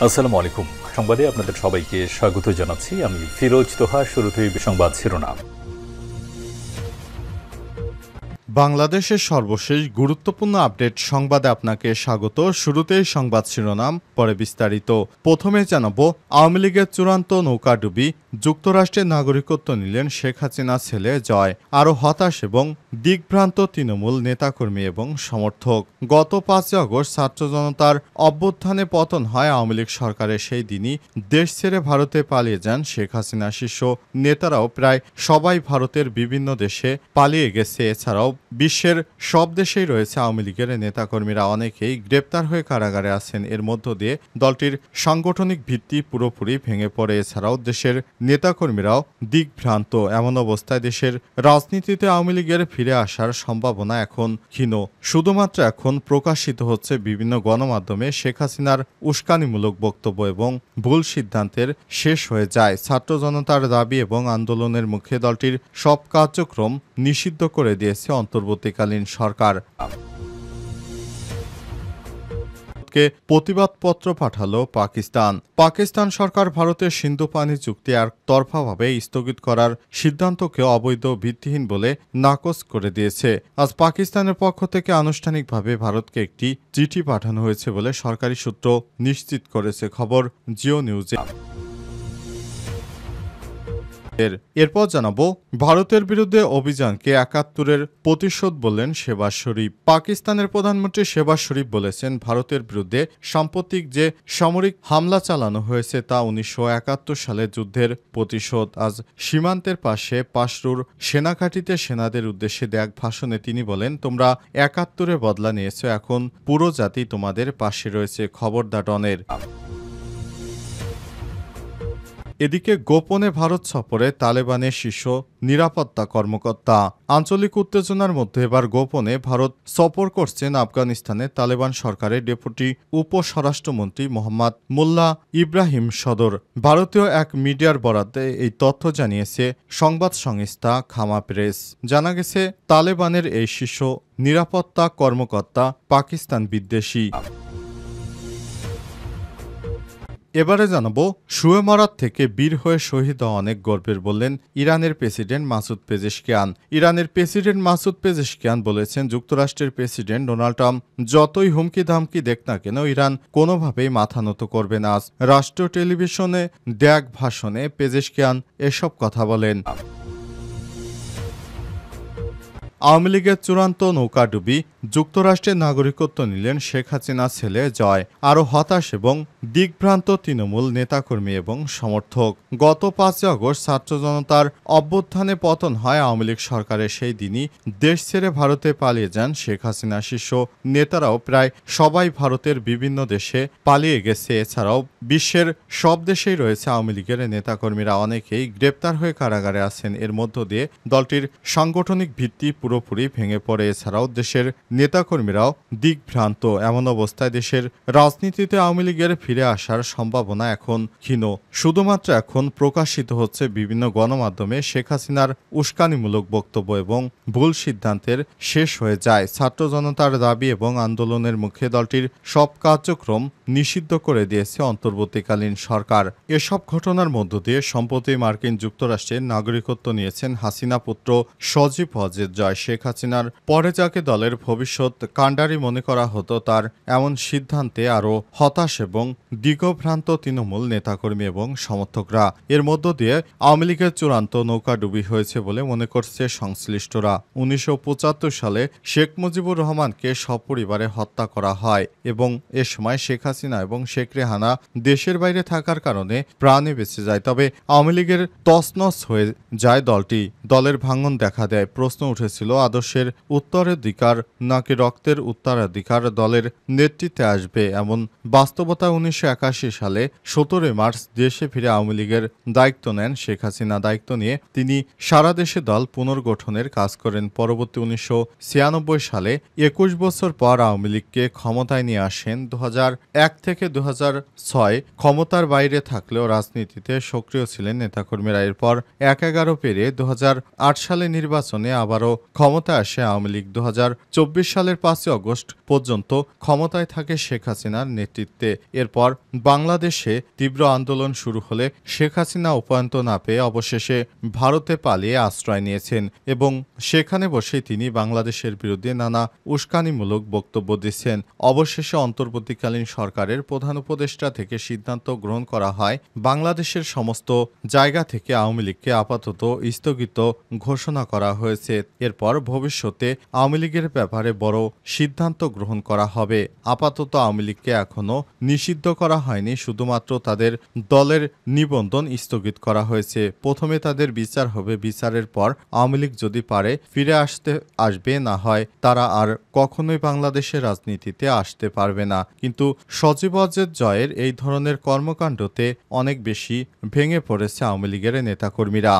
আসসালামু আলাইকুম। সংবাদে আপনাদের সবাইকে স্বাগত জানাচ্ছি। আমি ফিরোজ তোহা। শুরুতেই সংবাদ শিরোনাম। বাংলাদেশের সর্বশেষ গুরুত্বপূর্ণ আপডেট সংবাদে আপনাকে স্বাগত। শুরুতেই সংবাদ শিরোনাম, পরে বিস্তারিত। প্রথমে জানাবো, আওয়ামী লীগের চূড়ান্ত নৌকাডুবি, যুক্তরাষ্ট্রের নাগরিকত্ব নিলেন শেখ হাসিনার ছেলে জয়। আরও হতাশ এবং দিগ্ভ্রান্ত তৃণমূল নেতাকর্মী এবং সমর্থক। গত ৫ আগস্ট ছাত্র জনতার অভ্যুত্থানে পতন হয় আওয়ামী লীগ সরকারের। সেই দিনই দেশ ছেড়ে ভারতে পালিয়ে যান শেখ হাসিনা। শীর্ষ নেতারাও প্রায় সবাই ভারতের বিভিন্ন দেশে পালিয়ে গেছে। এছাড়াও বিশ্বের সব দেশেই রয়েছে আওয়ামী লীগের নেতাকর্মীরা। অনেকেই গ্রেপ্তার হয়ে কারাগারে আছেন। এর মধ্য দিয়ে দলটির সাংগঠনিক ভিত্তি পুরোপুরি ভেঙে পড়ে। এছাড়াও দেশের নেতাকর্মীরাও দিগ্ভ্রান্ত। এমন অবস্থায় দেশের রাজনীতিতে আওয়ামী লীগের ফিরে আসার সম্ভাবনা এখন ক্ষীণ। শুধুমাত্র এখন প্রকাশিত হচ্ছে বিভিন্ন গণমাধ্যমে শেখ হাসিনার উস্কানিমূলক বক্তব্য এবং ভুল সিদ্ধান্তের শেষ হয়ে যায়। ছাত্র জনতার দাবি এবং আন্দোলনের মুখে দলটির সব কার্যক্রম নিষিদ্ধ করে দিয়েছে অন্তর্বর্তীকালীন সরকার। প্রতিবাদপত্র পাঠালো পাকিস্তান সরকার ভারতের সিন্ধু পানি চুক্তি একতরফাভাবে স্থগিত করার সিদ্ধান্তকে অবৈধ, ভিত্তিহীন বলে নাকচ করে দিয়েছে। আজ পাকিস্তানের পক্ষ থেকে আনুষ্ঠানিকভাবে ভারতকে একটি চিঠি পাঠানো হয়েছে বলে সরকারি সূত্র নিশ্চিত করেছে। খবর জিও নিউজে। এরপর জানাবো, ভারতের বিরুদ্ধে অভিযানকে ৭১-এর প্রতিশোধ বললেন শেহবাজ শরীফ। পাকিস্তানের প্রধানমন্ত্রী শেহবাজ শরীফ বলেছেন, ভারতের বিরুদ্ধে সাম্প্রতিক যে সামরিক হামলা চালানো হয়েছে তা ১৯৭১ সালের যুদ্ধের প্রতিশোধ। আজ সীমান্তের পাশে পাশরুর সেনাঘাঁটিতে সেনাদের উদ্দেশ্যে দেয়া এক ভাষণে তিনি বলেন, তোমরা ৭১-এর বদলা নিয়েছ, এখন পুরো জাতি তোমাদের পাশে রয়েছে। খবরদার ডনের। এদিকে গোপনে ভারত সফরে তালেবানের শীর্ষ নিরাপত্তা কর্মকর্তা। আঞ্চলিক উত্তেজনার মধ্যে এবার গোপনে ভারত সফর করছেন আফগানিস্তানে তালেবান সরকারের ডেপুটি উপস্বরাষ্ট্রমন্ত্রী মোহাম্মদ মোল্লা ইব্রাহিম সদর। ভারতীয় এক মিডিয়ার বরাদ্দে এই তথ্য জানিয়েছে সংবাদ সংস্থা খামা প্রেস। জানা গেছে, তালেবানের এই শীর্ষ নিরাপত্তা কর্মকর্তা পাকিস্তান বিদ্বেষী। এবারে জানাবো, শুয়ে মরার থেকে বীর হয়ে শহীদ হওয়া অনেক গর্বের বললেন ইরানের প্রেসিডেন্ট মাসুদ পেজেশকিয়ান। ইরানের প্রেসিডেন্ট মাসুদ পেজেশকিয়ান বলেছেন, যুক্তরাষ্ট্রের প্রেসিডেন্ট ডোনাল্ড ট্রাম্প যতই হুমকি ধামকি দেখ না কেন, ইরান কোনোভাবেই মাথা নত করবে না। আজ রাষ্ট্রীয় টেলিভিশনে দেয়া এক ভাষণে পেজেশকিয়ান এসব কথা বলেন। আওয়ামী লীগের চূড়ান্ত নৌকাডুবি, যুক্তরাষ্ট্রের নাগরিকত্ব নিলেন শেখ হাসিনার ছেলে জয়। আরও হতাশ এবং দিগ্ভ্রান্ত তৃণমূল নেতাকর্মী এবং সমর্থক। গত ৫ আগস্ট ছাত্র জনতার অভ্যুত্থানে পতন হয় আওয়ামী লীগ সরকারের। সেই দিনই দেশ ছেড়ে ভারতে পালিয়ে যান শেখ হাসিনা। শীর্ষ নেতারাও প্রায় সবাই ভারতের বিভিন্ন দেশে পালিয়ে গেছে। এছাড়াও বিশ্বের সব দেশেই রয়েছে আওয়ামী লীগের নেতাকর্মীরা। অনেকেই গ্রেপ্তার হয়ে কারাগারে আছেন। এর মধ্য দিয়ে দলটির সাংগঠনিক ভিত্তি পুরোপুরি ভেঙে পড়ে। এছাড়াও দেশের নেতাকর্মীরাও দিগ্ভ্রান্ত। এমন অবস্থায় দেশের রাজনীতিতে আওয়ামী লীগের ফিরে আসার সম্ভাবনা এখন ক্ষীণ। শুধুমাত্র এখন প্রকাশিত হচ্ছে বিভিন্ন গণমাধ্যমে শেখ হাসিনার উস্কানিমূলক বক্তব্য এবং ভুল সিদ্ধান্তের শেষ হয়ে যায়। ছাত্র জনতার দাবি এবং আন্দোলনের মুখে দলটির সব কার্যক্রম নিষিদ্ধ করে দিয়েছে অন্তর্বর্তীকালীন সরকার। এসব ঘটনার মধ্য দিয়ে সম্প্রতি মার্কিন যুক্তরাষ্ট্রের নাগরিকত্ব নিয়েছেন হাসিনা পুত্র সজীব ওয়াজেদ জয়। শেখ হাসিনার পরে যাকে দলের ভবিষ্যৎ কাণ্ডারি মনে করা হতো, তার এমন সিদ্ধান্তে আরও হতাশ এবং দিগভ্রান্ত তৃণমূল নেতাকর্মী এবং সমর্থকরা। এর মধ্য দিয়ে আওয়ামী লীগের চূড়ান্ত নৌকাডুবি হয়েছে বলে মনে করছে সংশ্লিষ্টরা। ১৯৭৫ সালে শেখ মুজিবুর রহমানকে সপরিবারে হত্যা করা হয় এবং এ সময় শেখ হাসিনা এবং শেখ রেহানা দেশের বাইরে থাকার কারণে প্রাণে বেঁচে যায়। তবে আওয়ামী লীগের তছনছ হয়ে যায় দলটি। দলের ভাঙন দেখা দেয়। প্রশ্ন উঠেছিল, আদর্শের উত্তরাধিকার নাকি রক্তের উত্তরাধিকার দলের নেতৃত্বে আসবে। এমন বাস্তবতা ১৯৮১ সালে ১৭ মার্চ দেশে ফিরে আওয়ামী লীগের দায়িত্ব নেন শেখ হাসিনা। দায়িত্ব নিয়ে তিনি সারা দেশে দল পুনর্গঠনের কাজ করেন। পরবর্তী ১৯৯৬ সালে ২১ বছর পর আওয়ামী লীগকে ক্ষমতায় নিয়ে আসেন। ২০০১ থেকে ২০০৬ ক্ষমতার বাইরে থাকলেও রাজনীতিতে সক্রিয় ছিলেন নেতাকর্মীরা। এরপর ১/১১ পেরিয়ে ২০০৮ সালে নির্বাচনে আবারও ক্ষমতায় আসে আওয়ামী লীগ। ২০২৪ সালের ৫ আগস্ট পর্যন্ত ক্ষমতায় থাকে শেখ হাসিনার নেতৃত্বে। এরপর বাংলাদেশে তীব্র আন্দোলন শুরু হলে শেখ হাসিনা উপায়ন্ত না পেয়ে অবশেষে ভারতে পালিয়ে আশ্রয় নিয়েছেন এবং সেখানে বসে তিনি বাংলাদেশের বিরুদ্ধে নানা উস্কানিমূলক বক্তব্য দিচ্ছেন। অবশেষে অন্তর্বর্তীকালীন সরকারের প্রধান উপদেষ্টা থেকে সিদ্ধান্ত গ্রহণ করা হয় বাংলাদেশের সমস্ত জায়গা থেকে আওয়ামী লীগকে আপাতত স্থগিত ঘোষণা করা হয়েছে। এরপর ভবিষ্যতে আওয়ামী লীগের ব্যাপারে বড় সিদ্ধান্ত গ্রহণ করা হবে। আপাতত আওয়ামী লীগকে এখনও নিষিদ্ধ করা হয়নি, শুধুমাত্র তাদের দলের নিবন্ধন স্থগিত করা হয়েছে। প্রথমে তাদের বিচার হবে, বিচারের পর আওয়ামী লীগ যদি পারে ফিরে আসবে, না হয় তারা আর কখনোই বাংলাদেশের রাজনীতিতে আসতে পারবে না। কিন্তু সজীব ওয়াজেদ জয়ের এই ধরনের কর্মকাণ্ডতে অনেক বেশি ভেঙে পড়েছে আওয়ামী লীগের নেতাকর্মীরা।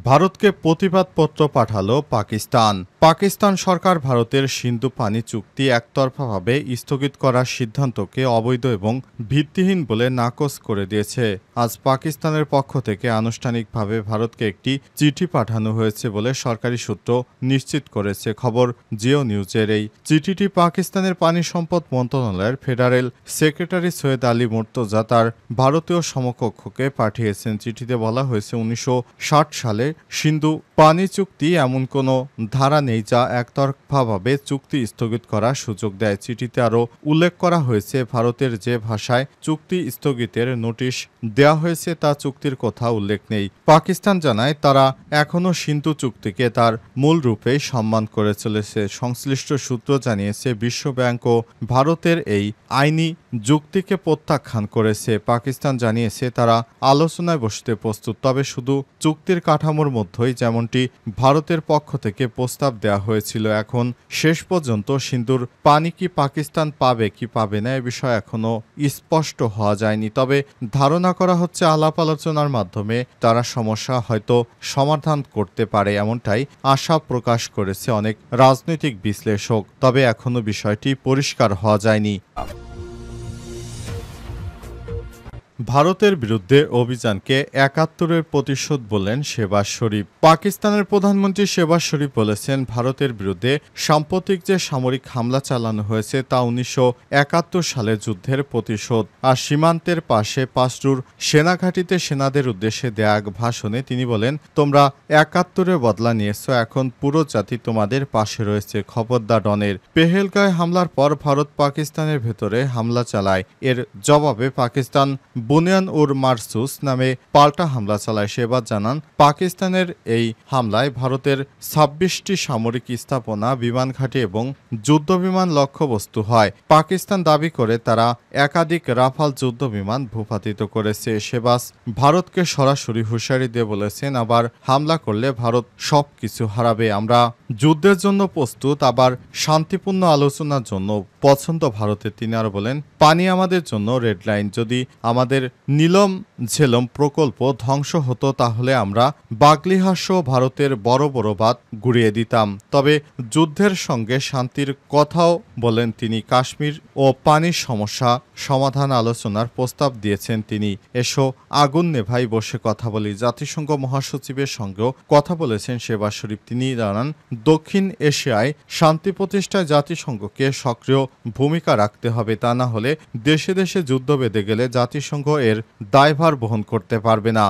ভারতকে প্রতিবাদপত্র পাঠালো পাকিস্তান। পাকিস্তান সরকার ভারতের সিন্ধু পানি চুক্তি একতরফাভাবে স্থগিত করার সিদ্ধান্তকে অবৈধ এবং ভিত্তিহীন বলে নাকচ করে দিয়েছে। আজ পাকিস্তানের পক্ষ থেকে আনুষ্ঠানিকভাবে ভারতকে একটি চিঠি পাঠানো হয়েছে বলে সরকারি সূত্র নিশ্চিত করেছে খবর জিও নিউজের। এই চিঠিটি পাকিস্তানের পানি সম্পদ মন্ত্রণালয়ের ফেডারেল সেক্রেটারি সৈয়দ আলী মুর্তজা তার ভারতীয় সমকক্ষকে পাঠিয়েছেন। চিঠিতে বলা হয়েছে 1960 সালে সিন্ধু পানি চুক্তি এমন কোনো ধারা নেই যা একতরফাভাবে চুক্তি স্থগিত করার সুযোগ দেয়। চিঠিতে আরও উল্লেখ করা হয়েছে ভারতের যে ভাষায় চুক্তি স্থগিতের নোটিশ দেওয়া হয়েছে তা চুক্তির কথা উল্লেখ নেই। পাকিস্তান জানায় তারা এখনও সিন্ধু চুক্তিকে তার মূল রূপেই সম্মান করে চলেছে। সংশ্লিষ্ট সূত্র জানিয়েছে বিশ্ব ব্যাংক ও ভারতের এই আইনি যুক্তিকে প্রত্যাখ্যান করেছে। পাকিস্তান জানিয়েছে তারা আলোচনায় বসতে প্রস্তুত, তবে শুধু চুক্তির কাঠামোর মধ্যেই, যেমনটি ভারতের পক্ষ থেকে প্রস্তাব দেওয়া হয়েছিল। এখন শেষ পর্যন্ত সিন্ধুর পানি কি পাকিস্তান পাবে কি পাবে না এ বিষয়ে এখনও স্পষ্ট হওয়া যায়নি, তবে ধারণা করা হচ্ছে আলাপ আলোচনার মাধ্যমে তারা সমস্যা হয়তো সমাধান করতে পারে, এমনটাই আশা প্রকাশ করেছে অনেক রাজনৈতিক বিশ্লেষক। তবে এখনও বিষয়টি পরিষ্কার হওয়া যায়নি। ভারতের বিরুদ্ধে অভিযানকে ৭১-এর প্রতিশোধ বললেন শেহবাজ শরীফ। পাকিস্তানের প্রধানমন্ত্রী শেহবাজ শরীফ বলেছেন, ভারতের বিরুদ্ধে সাম্প্রতিক যে সামরিক হামলা চালানো হয়েছে তা ১৯৭১ সালের যুদ্ধের প্রতিশোধ। আর সীমান্তের পাশে পাসরুর সেনাঘাঁটিতে সেনাদের উদ্দেশ্যে দেয়া এক ভাষণে তিনি বলেন, তোমরা ৭১-এ বদলা নিয়েছ, এখন পুরো জাতি তোমাদের পাশে রয়েছে। খবরদার ডনের। পেহেলগাঁওয়ে হামলার পর ভারত পাকিস্তানের ভেতরে হামলা চালায়। এর জবাবে পাকিস্তান বুনিয়ান উর মারসুস নামে পাল্টা হামলা চালায়। শেহবাজ জানান, পাকিস্তানের এই হামলায় ভারতের ২৬টি সামরিক স্থাপনা, বিমান ঘাঁটি এবং যুদ্ধবিমান লক্ষ্যবস্তু হয়। পাকিস্তান দাবি করে তারা একাধিক রাফাল যুদ্ধবিমান ভূপাতিত করেছে। শেহবাজ ভারতকে সরাসরি হুঁশিয়ারি দিয়ে বলেছেন, আবার হামলা করলে ভারত সবকিছু হারাবে। আমরা যুদ্ধের জন্য প্রস্তুত, আবার শান্তিপূর্ণ আলোচনার জন্য পছন্দ ভারতের। তিনি আরও বলেন, পানি আমাদের জন্য রেড লাইন। যদি আমাদের নীলম ঝেলম প্রকল্প ধ্বংস হতো তাহলে আমরা বাগলিহাস ও ভারতের বড় বড় বাঁধ গুড়িয়ে দিতাম। তবে যুদ্ধের সঙ্গে শান্তির কথাও বলেন তিনি। কাশ্মীর ও পানির সমস্যা সমাধান আলোচনার প্রস্তাব দিয়েছেন তিনি। এসো আগুন নেভাই বসে কথা বলি। জাতিসংঘ মহাসচিবের সঙ্গেও কথা বলেছেন শেহবাজ শরীফ। তিনি জানান, দক্ষিণ এশিয়ায় শান্তি প্রতিষ্ঠায় জাতিসংঘকে সক্রিয় ভূমিকা রাখতে হবে, তা না হলে দেশে দেশে যুদ্ধ বেঁধে গেলে জাতিসংঘ এর দায়ভার বহন করতে পারবে না।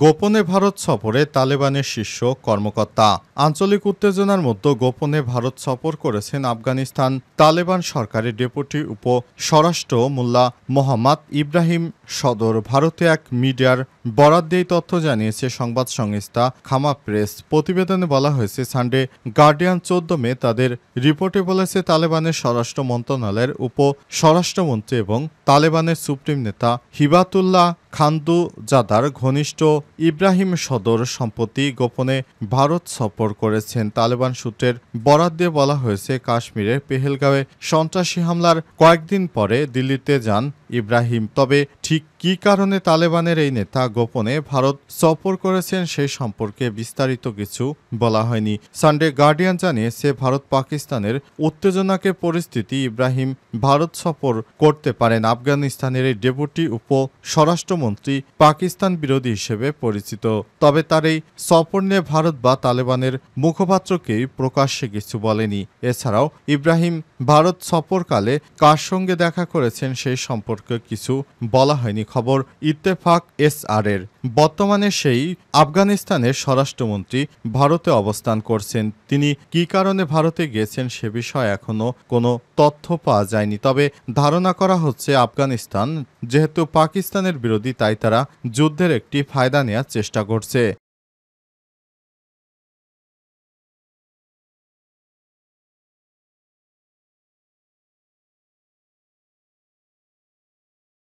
গোপনে ভারত সফরে তালেবানের শীর্ষ কর্মকর্তা। আঞ্চলিক উত্তেজনার মধ্যে গোপনে ভারত সফর করেছেন আফগানিস্তান তালেবান সরকারের ডেপুটি উপ স্বরাষ্ট্র মোল্লা মোহাম্মদ ইব্রাহিম সদর। ভারতে এক মিডিয়ার বরাত দিয়ে তথ্য জানিয়েছে সংবাদ সংস্থা খামা প্রেস। প্রতিবেদনে বলা হয়েছে, সানডে গার্ডিয়ান ১৪ মে তাদের রিপোর্টে বলেছে, তালেবানের স্বরাষ্ট্র মন্ত্রণালয়ের উপ স্বরাষ্ট্রমন্ত্রী এবং তালেবানের সুপ্রিম নেতা হিবাতুল্লাহ খান্দুজাদার ঘনিষ্ঠ ইব্রাহিম সদর সম্প্রতি গোপনে ভারত সফর করেছেন। তালেবান সূত্রের বরাত দিয়ে বলা হয়েছে, কাশ্মীরের পেহেলগাঁওয়ে সন্ত্রাসী হামলার কয়েকদিন পরে দিল্লিতে যান ইব্রাহিম। তবে ঠিক কী কারণে তালেবানের এই নেতা গোপনে ভারত সফর করেছেন সেই সম্পর্কে বিস্তারিত কিছু বলা হয়নি। সানডে গার্ডিয়ান জানিয়েছে, ভারত পাকিস্তানের উত্তেজনাকে পরিস্থিতি ইব্রাহিম ভারত সফর করতে পারেন। আফগানিস্তানের এই ডেপুটি উপ স্বরাষ্ট্র স্বরাষ্ট্রমন্ত্রী পাকিস্তান বিরোধী হিসেবে পরিচিত। তবে তার এই সফর নিয়ে ভারত বা তালেবানের মুখপাত্রকেই প্রকাশ্যে কিছু বলেনি। এছাড়াও ইব্রাহিম ভারত সফরকালে কার সঙ্গে দেখা করেছেন সেই সম্পর্কে কিছু বলা হয়নি। খবর ইত্তেফাক SR-এর। বর্তমানে সেই আফগানিস্তানের স্বরাষ্ট্রমন্ত্রী ভারতে অবস্থান করছেন। তিনি কী কারণে ভারতে গিয়েছেন সে বিষয়ে এখনও কোনো তথ্য পাওয়া যায়নি। তবে ধারণা করা হচ্ছে আফগানিস্তান যেহেতু পাকিস্তানের বিরোধী, তাই তারা যুদ্ধের একটি ফায়দা নেওয়ার চেষ্টা করছে।